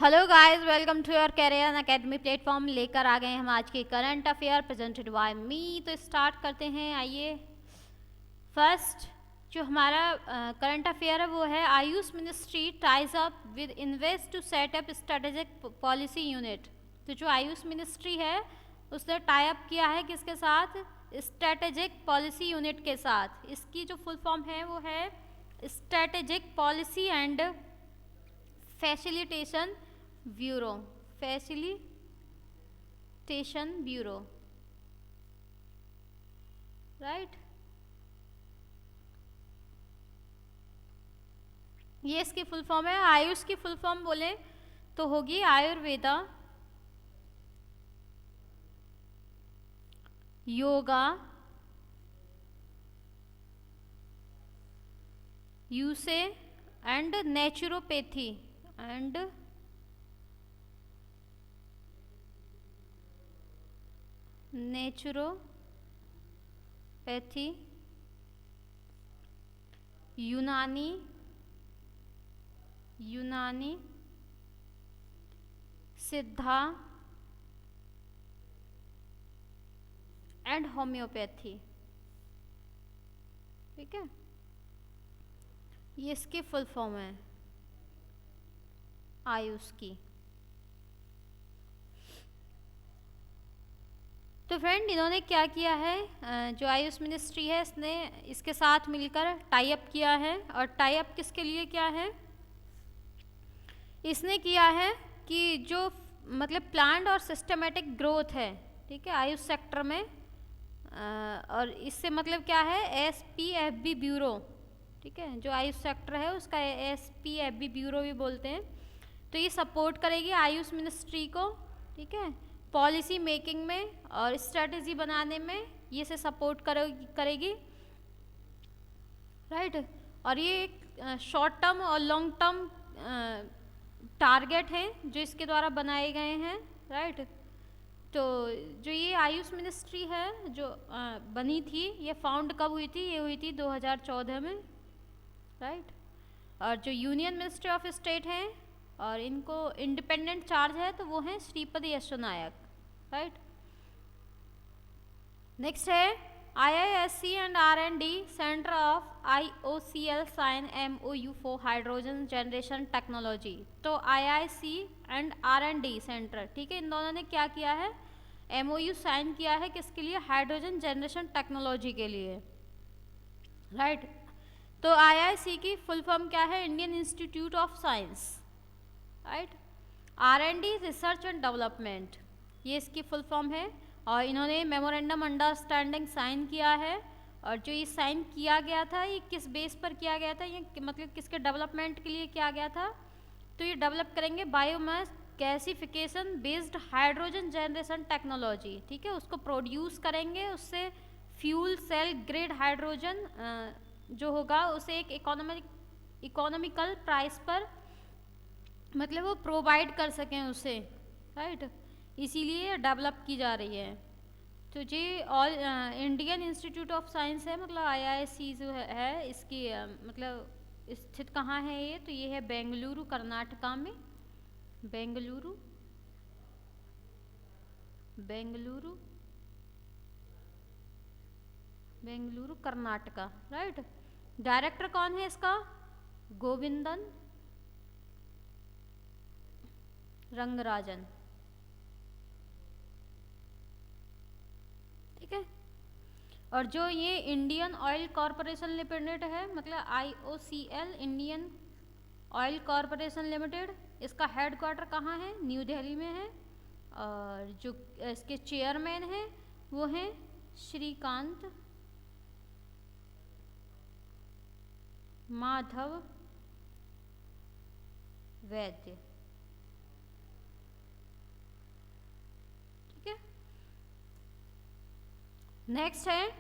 Hello guys, welcome to your career academy platform. लेकर आ गए हम आज के current affair presented by me. तो स्टार्ट करते हैं। आइए, फर्स्ट जो हमारा करंट अफेयर है वो है AYUSH ministry ties up with invest to set up strategic policy unit. तो जो आयुष मिनिस्ट्री है उसने टाई अप किया है किसके साथ? स्ट्रेटेजिक पॉलिसी यूनिट के साथ। इसकी जो फुल फॉर्म है वो है strategic policy and facilitation bureau. Facilitation bureau, right. ये इसकी फुल फॉर्म है। आयुष की फुल फॉर्म बोले तो होगी आयुर्वेदा, योगा, यूसे and naturopathy and naturopathy, Unani, Siddha and homeopathy. ठीक है, ये इसकी फुल फॉर्म है आयुष की। तो फ्रेंड, इन्होंने क्या किया है, जो आयुष मिनिस्ट्री है इसने इसके साथ मिलकर टाई अप किया है। और टाई अप किसके लिए किया है? इसने किया है कि जो मतलब प्लान्ड और सिस्टमेटिक ग्रोथ है, ठीक है, आयुष सेक्टर में, और इससे मतलब क्या है, SPFB ब्यूरो, ठीक है, जो आयुष सेक्टर है उसका SPFB ब्यूरो भी बोलते हैं। तो ये सपोर्ट करेगी आयुष मिनिस्ट्री को, ठीक है, पॉलिसी मेकिंग में और स्ट्रेटजी बनाने में ये से सपोर्ट करेगी, राइट। और ये एक शॉर्ट टर्म और लॉन्ग टर्म टारगेट हैं जो इसके द्वारा बनाए गए हैं, राइट। तो जो ये आयुष मिनिस्ट्री है जो बनी थी, ये फाउंड कब हुई थी? ये हुई थी 2014 में, राइट। और जो यूनियन मिनिस्ट्री ऑफ स्टेट हैं और इनको इंडिपेंडेंट चार्ज है तो वो हैं श्रीपद यशो नायक, राइट। नेक्स्ट है IISc and R&D centre of IOCL sign MOU for hydrogen generation technology. तो IIC एंड R&D सेंटर, ठीक है, इन दोनों ने क्या किया है? MOU साइन किया है किसके लिए? हाइड्रोजन जनरेशन टेक्नोलॉजी के लिए, राइट। तो IIC की फुल फॉर्म क्या है? Indian institute of science, right. R&D research and development, ये इसकी फुल फॉर्म है। और इन्होंने मेमोरेंडम अंडरस्टैंडिंग साइन किया है। और जो ये साइन किया गया था ये किस बेस पर किया गया था? ये मतलब किसके डेवलपमेंट के लिए किया गया था? तो ये डेवलप करेंगे biomass gasification based hydrogen generation technology, ठीक है, उसको प्रोड्यूस करेंगे, उससे फ्यूल सेल ग्रेड हाइड्रोजन जो होगा उसे एक इकोनॉमिकल प्राइस पर मतलब वो प्रोवाइड कर सकें उसे, राइट। इसीलिए डेवलप की जा रही है। तो ये all Indian institute of science है, मतलब IIC जो है इसकी मतलब स्थित कहाँ है ये? तो ये है बेंगलुरु, कर्नाटका में। बेंगलुरु कर्नाटका, राइट। डायरेक्टर कौन है इसका? गोविंदन रंगराजन, ठीक है। और जो ये इंडियन ऑयल कॉरपोरेशन लिमिटेड है, मतलब IOCL Indian oil corporation limited, इसका हेडक्वार्टर कहाँ है? न्यू दिल्ली में है। और जो इसके चेयरमैन हैं वो हैं श्रीकांत माधव वैद्य, ठीक है। नेक्स्ट है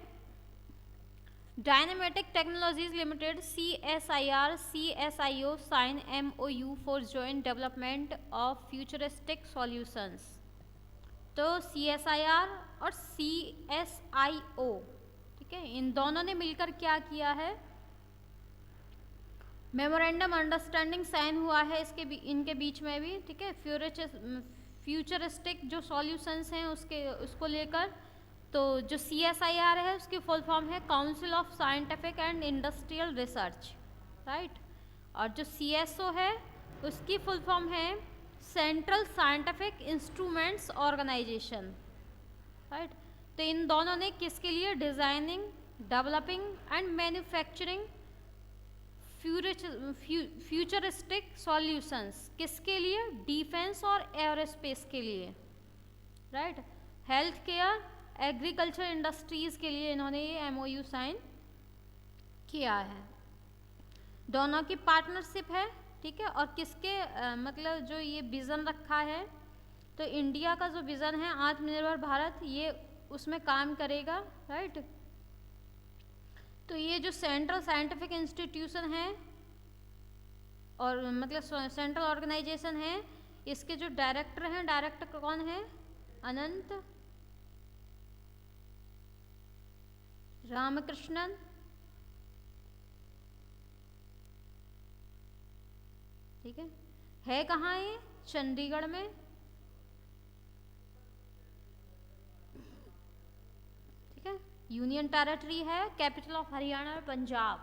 Dynamatic Technologies Limited CSIR-CSIO sign MOU for joint development of futuristic solutions. तो CSIR और CSIO, ठीक है, इन दोनों ने मिलकर क्या किया है? मेमोरेंडम अंडरस्टैंडिंग साइन हुआ है इनके बीच में भी, ठीक है, फ्यूचरिस्टिक जो सॉल्यूशंस हैं उसको लेकर। तो जो CSIR है उसकी फुल फॉर्म है council of scientific and industrial research, right. और जो CSO है उसकी फुल फॉर्म है central scientific instruments organisation, right. तो इन दोनों ने किसके लिए designing, developing and manufacturing futuristic solutions, किसके लिए, डिफेंस और एरोस्पेस के लिए, right. Health care, agriculture industries के लिए इन्होंने ये MOU साइन किया है। दोनों की पार्टनरशिप है, ठीक है। और किसके मतलब जो ये विज़न रखा है, तो इंडिया का जो विज़न है आत्मनिर्भर भारत, ये उसमें काम करेगा, राइट। तो ये जो सेंट्रल साइंटिफिक इंस्टीट्यूशन है और मतलब सेंट्रल ऑर्गेनाइजेशन है, इसके जो डायरेक्टर हैं, डायरेक्टर कौन है, अनंत रामकृष्णन, ठीक है कहाँ ये, चंडीगढ़ में, ठीक है। यूनियन टेरिटरी है, कैपिटल ऑफ हरियाणा पंजाब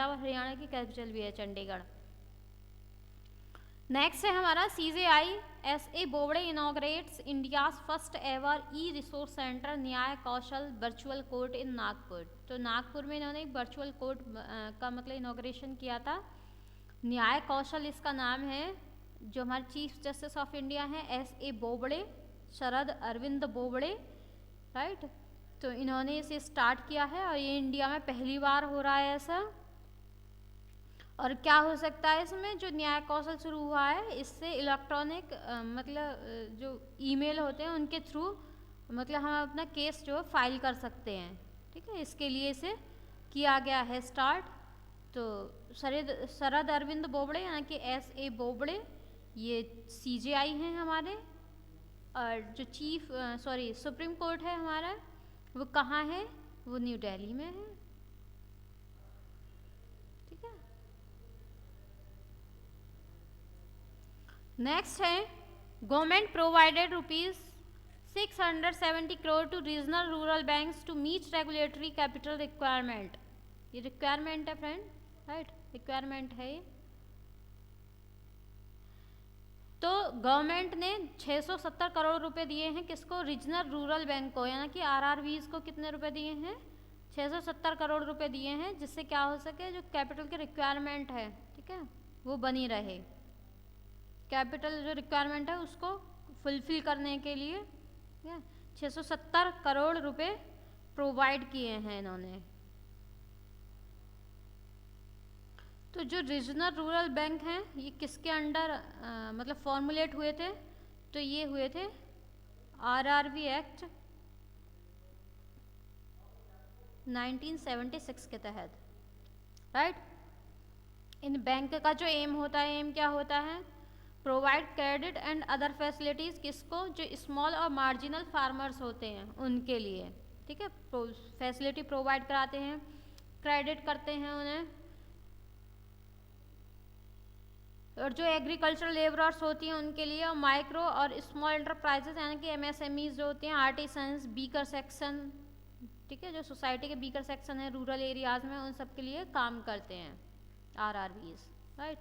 और हरियाणा की कैपिटल भी है चंडीगढ़। नेक्स्ट है हमारा CJI SA Bobde inaugurates India's first ever resource centre न्याय कौशल वर्चुअल कोर्ट इन नागपुर। तो नागपुर में इन्होंने एक वर्चुअल कोर्ट का मतलब इनॉग्रेशन किया था। न्याय कौशल इसका नाम है। जो हमारे चीफ जस्टिस ऑफ इंडिया हैं SA बोबड़े, शरद अरविंद बोबड़े, राइट। तो इन्होंने इसे स्टार्ट किया है और ये इंडिया में पहली बार हो रहा है ऐसा। और क्या हो सकता है इसमें, जो न्याय कौशल शुरू हुआ है इससे इलेक्ट्रॉनिक मतलब जो ईमेल होते हैं उनके थ्रू मतलब हम अपना केस जो फाइल कर सकते हैं, ठीक है। इसके लिए इसे किया गया है स्टार्ट। तो शरद अरविंद बोबड़े यानी कि SA बोबड़े ये CJI हैं हमारे। और जो सुप्रीम कोर्ट है हमारा वो कहाँ है, वो न्यू दिल्ली में है, ठीक है। नेक्स्ट है government provided ₹670 crore to regional rural banks to meet regulatory capital requirement. ये रिक्वायरमेंट है फ्रेंड, राइट, रिक्वायरमेंट है ये। तो गवर्नमेंट ने 670 करोड़ रुपए दिए हैं किसको, रीजनल रूरल बैंक को, यानी कि RRBs को कितने रुपए दिए हैं, 670 करोड़ रुपए दिए हैं, जिससे क्या हो सके जो कैपिटल की रिक्वायरमेंट है, ठीक है, वो बनी रहे। कैपिटल जो रिक्वायरमेंट है उसको फुलफिल करने के लिए 670 करोड़ रुपए प्रोवाइड किए हैं इन्होंने। तो जो रीजनल रूरल बैंक हैं ये किसके अंडर मतलब फॉर्मुलेट हुए थे, तो ये हुए थे RRB एक्ट 1976 के तहत, राइट। इन बैंक का जो एम होता है, एम क्या होता है, provide credit and other facilities किसको, जो स्मॉल और मार्जिनल फार्मर्स होते हैं उनके लिए, ठीक है, फैसिलिटी प्रोवाइड कराते हैं, क्रेडिट करते हैं उन्हें। और जो एग्रीकल्चरल लेबरर्स होती हैं उनके लिए, और माइक्रो और स्मॉल एंटरप्राइजेस यानी कि MSMEs जो होती हैं, आर्टिसंस, बीकर सेक्शन, ठीक है, जो सोसाइटी के बीकर सेक्शन है रूरल एरियाज़ में, उन सब के लिए काम करते हैं RRBs, राइट।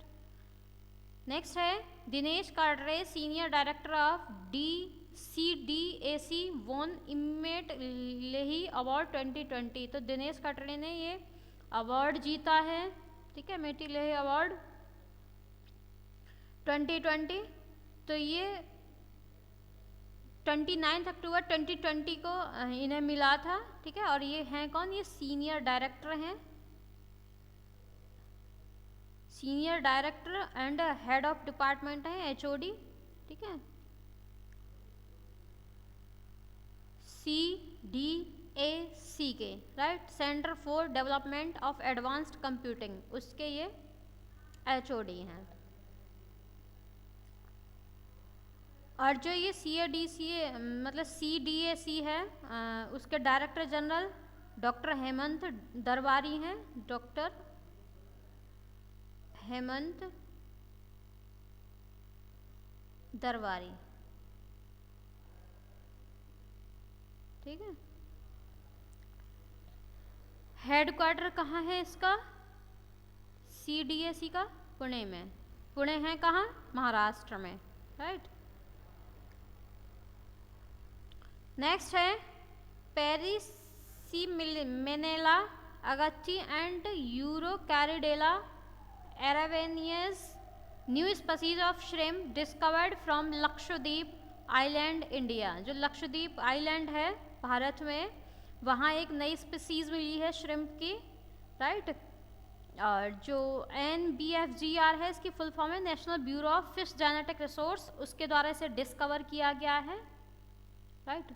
नेक्स्ट है Dinesh Kardare, senior director of DCDAC won Emmett Leahy award 2020। तो दिनेश कार्डरे ने ये अवार्ड जीता है, ठीक है, मेटी लेही अवार्ड 2020। तो ये 29 अक्टूबर 2020 को इन्हें मिला था, ठीक है। और ये हैं कौन, ये सीनियर डायरेक्टर हैं, senior director and head of department है HOD, ठीक है, CDAC के, right, centre for development of advanced computing, उसके ये HOD हैं। और जो ये मतलब CDAC है उसके डायरेक्टर जनरल डॉक्टर हेमंत दरबारी हैं, डॉक्टर हेमंत दरबारी। ठीक है। हेडक्वार्टर कहाँ है इसका? CDSE का पुणे में। पुणे है कहाँ? महाराष्ट्र में, राइट। नेक्स्ट है periclimenella agachi and urocaridella arabianensis new species of shrimp discovered from Lakshadweep island India. जो लक्षद्वीप आइलैंड है भारत में, वहाँ एक नई स्पीसीज मिली है श्रिम्प की, राइट। और जो NBFGR है, इसकी फुल फॉर्म है national bureau of fish genetic resource, उसके द्वारा इसे डिस्कवर किया गया है, राइट।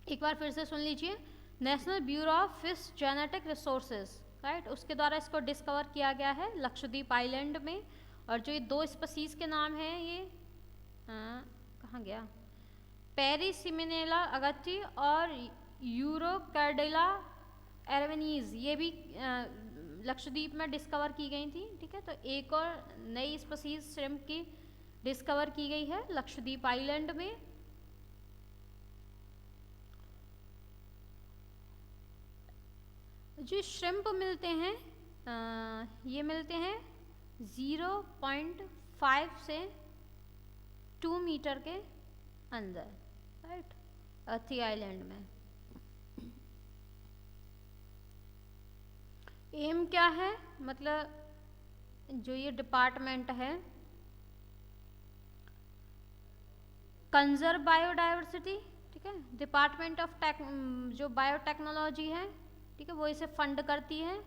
एक बार फिर से सुन लीजिए, national bureau of fish genetic resources, right, उसके द्वारा इसको डिस्कवर किया गया है लक्षद्वीप आइलैंड में। और जो ये दो स्पीसीज के नाम हैं, ये कहाँ गया, पेरिसिमिनेला अगच्ची और यूरोकैर्डेला एरावेनिस, ये भी लक्षद्वीप में डिस्कवर की गई थी। ठीक है, तो एक और नई स्पीसीज श्रिम्प की डिस्कवर की गई है लक्षद्वीप आइलैंड में। जो श्रिम्प मिलते हैं ये मिलते हैं 0.5 से 2 मीटर के अंदर, राइट, अर्थी आइलैंड में। एम क्या है, मतलब जो ये डिपार्टमेंट है, कंजर्व बायोडाइवर्सिटी, ठीक है, डिपार्टमेंट ऑफ जो बायोटेक्नोलॉजी है, ठीक है, वो इसे फंड करती है।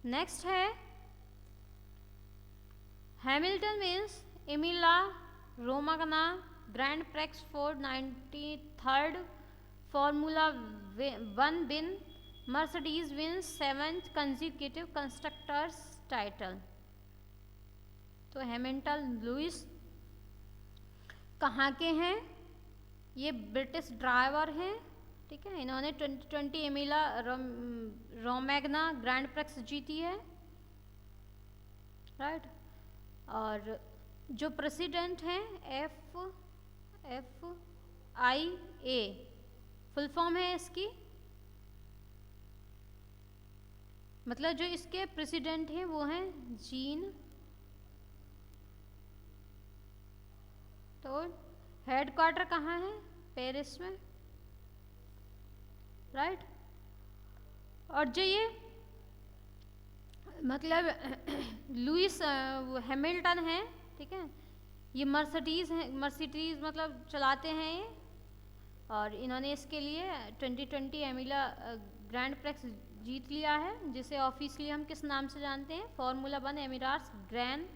नेक्स्ट है Hamilton means एमिला Romagna grand प्रेक्स Ford 93rd formula 1 win Mercedes wins 7th consecutive constructors title. तो हैमिल्टन लुइस कहाँ के हैं? ये ब्रिटिश ड्राइवर हैं, ठीक है। इन्होंने 2020 एमिला रोमैग्ना ग्रैंड प्रेक्स जीती है, राइट। और जो प्रेसिडेंट हैं FIA फुल फॉर्म है इसकी, मतलब जो इसके प्रेसिडेंट हैं वो हैं जीन। तो हेडक्वार्टर कहाँ है? पेरिस में, राइट। और जो ये मतलब लुइस हैमिल्टन है, ठीक है, ये मर्सिडीज मतलब चलाते हैं ये। और इन्होंने इसके लिए 2020 एमिला ग्रैंड प्रेक्स जीत लिया है, जिसे ऑफिशियली हम किस नाम से जानते हैं? Formula 1 Emirates Gran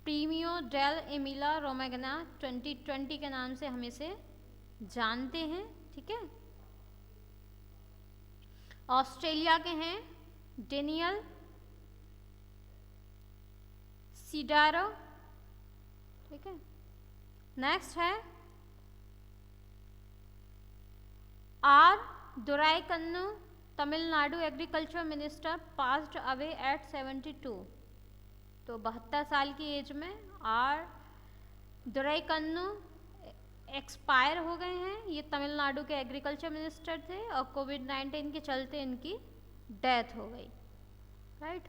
Premio del Emilia Romagna 2020 के नाम से हम इसे जानते हैं, ठीक है। ऑस्ट्रेलिया के हैं डेनियल सीडारो, ठीक है। नेक्स्ट है R Duraikannu Tamil Nadu agriculture minister passed away at 72। तो 72 साल की एज में आर दुराईकन्नू एक्सपायर हो गए हैं। ये तमिलनाडु के एग्रीकल्चर मिनिस्टर थे और कोविड-19 के चलते इनकी डेथ हो गई, राइट।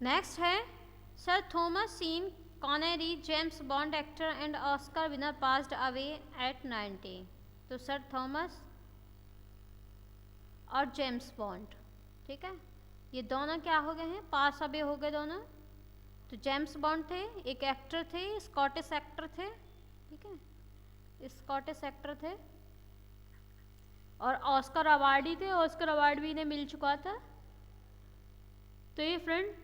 नेक्स्ट है sir Thomas Sean Connery James Bond actor and Oscar winner passed away at 90। तो सर थॉमस और जेम्स बॉन्ड, ठीक है, ये दोनों क्या हो गए हैं? पास अवे हो गए दोनों। तो जेम्स बॉन्ड थे, एक एक्टर थे, स्कॉटिश एक्टर थे, ठीक है, स्कॉटिश एक्टर थे। और ऑस्कर अवार्डी थे, ऑस्कर अवार्ड भी इन्हें मिल चुका था। तो ये फ्रेंड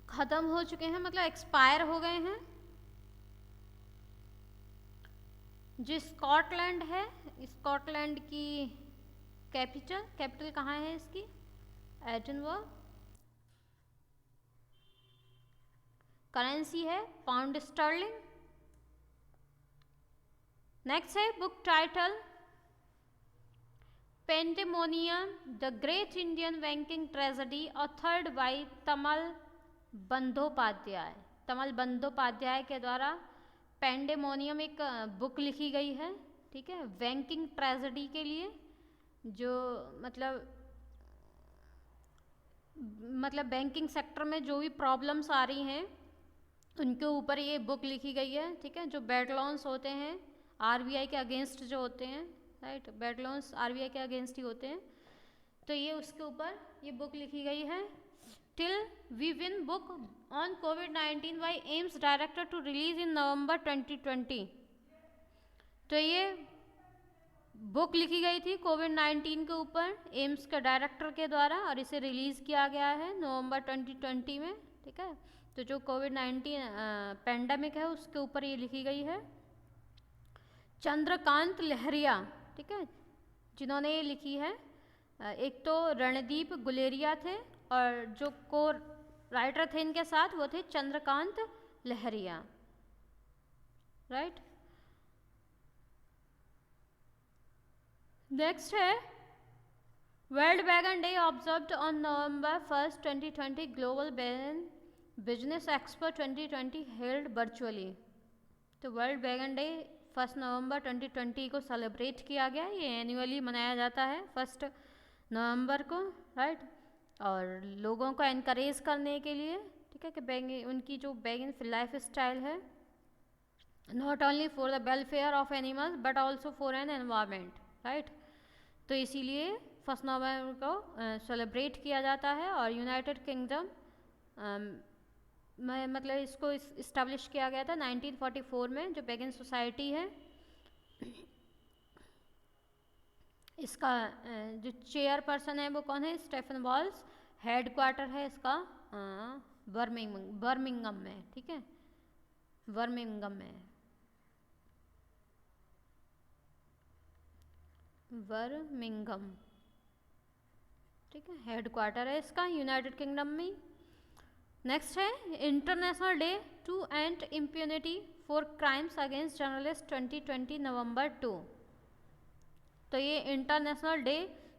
खत्म हो चुके हैं, मतलब एक्सपायर हो गए हैं। जो स्कॉटलैंड है, स्कॉटलैंड की कैपिटल कहाँ है इसकी? एडिनबर्ग। करेंसी है पाउंड स्टर्लिंग। नेक्स्ट है book title pandemonium the great Indian banking tragedy authored by Tamal Bandyopadhyay. Tamal Bandyopadhyay के द्वारा पेंडेमोनियम एक बुक लिखी गई है, ठीक है, बैंकिंग ट्रेजेडी के लिए, जो मतलब बैंकिंग सेक्टर में जो भी प्रॉब्लम्स आ रही हैं उनके ऊपर ये बुक लिखी गई है, ठीक है। जो बैड लोन्स होते हैं आरबीआई के अगेंस्ट जो होते हैं, राइट, बैड लोन्स आरबीआई के अगेंस्ट ही होते हैं, तो ये उसके ऊपर ये बुक लिखी गई है। Till we win book on कोविड-19 by AIIMS director to release in November 2020। तो ये बुक लिखी गई थी कोविड-19 के ऊपर एम्स के डायरेक्टर के द्वारा और इसे रिलीज़ किया गया है नवंबर 2020 में, ठीक है। तो जो कोविड-19 पेंडेमिक है उसके ऊपर ये लिखी गई है। चंद्रकांत लहरिया, ठीक है, जिन्होंने ये लिखी है। एक तो रणदीप गुलेरिया थे और जो को राइटर थे इनके साथ वो थे चंद्रकांत लहरिया, राइट। नेक्स्ट है world wagon day observed on November 1, 2020। Global business expo 2020 held virtually. तो वर्ल्ड वैगन डे 1 नवंबर 2020 को सेलिब्रेट किया गया। ये एनुअली मनाया जाता है 1 नवंबर को, राइट। और लोगों को एनकरेज करने के लिए, ठीक है, कि उनकी जो वैगन लाइफ स्टाइल है, not only for the welfare of animals but also for an environment, right. तो इसीलिए 1 नवंबर को सेलिब्रेट किया जाता है। और यूनाइटेड किंगडम में मतलब इसको इस्टेब्लिश किया गया था 1944 में। जो वेगन सोसाइटी है इसका जो चेयरपर्सन है वो कौन है? Stephen walls. हेड क्वार्टर है इसका बर्मिंगम में, ठीक है, बर्मिंगम में, बर्मिंगम, ठीक है, हेड क्वार्टर है इसका यूनाइटेड किंगडम में। नेक्स्ट है international day to end impunity for crimes against journalist 2020 November 2। तो ये international day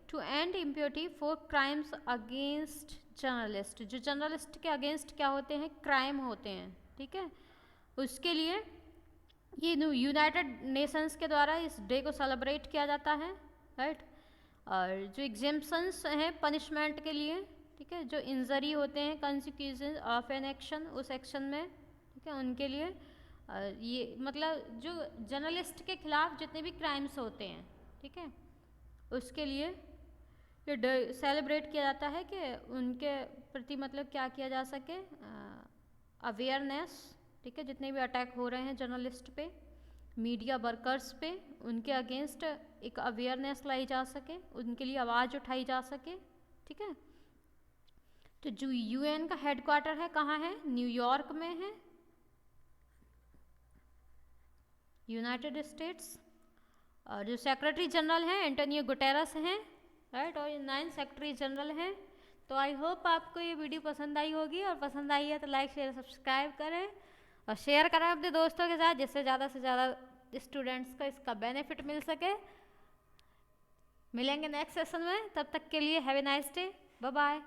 to end impunity for crimes against journalist, जो जर्नलिस्ट के अगेंस्ट क्या होते हैं? क्राइम होते हैं, ठीक है, उसके लिए ये यूनाइटेड नेशंस के द्वारा इस डे को सेलिब्रेट किया जाता है, राइट। और जो एग्जेम्पशंस हैं पनिशमेंट के लिए, ठीक है, जो इंजरी होते हैं कॉन्सिक्वेंसेस ऑफ एन एक्शन, उस एक्शन में, ठीक है, उनके लिए ये मतलब जो जर्नलिस्ट के खिलाफ जितने भी क्राइम्स होते हैं, ठीक है, उसके लिए ये डे सेलिब्रेट किया जाता है कि उनके प्रति मतलब क्या किया जा सके, अवेयरनेस, ठीक है, जितने भी अटैक हो रहे हैं जर्नलिस्ट पे, मीडिया वर्कर्स पे, उनके अगेंस्ट एक अवेयरनेस लाई जा सके, उनके लिए आवाज़ उठाई जा सके, ठीक है। तो जो यूएन का हेडक्वार्टर है कहाँ है? न्यूयॉर्क में है, यूनाइटेड स्टेट्स। और जो सेक्रेटरी जनरल हैं एंटोनियो गुटेरस हैं, राइट, और 9 सेक्रेटरी जनरल हैं। तो आई होप आपको ये वीडियो पसंद आई होगी, और पसंद आई है तो लाइक शेयर सब्सक्राइब करें और शेयर करें अपने दोस्तों के साथ, जिससे ज़्यादा से ज़्यादा स्टूडेंट्स को इसका बेनिफिट मिल सके। मिलेंगे नेक्स्ट सेशन में, तब तक के लिए have a nice day, bye bye.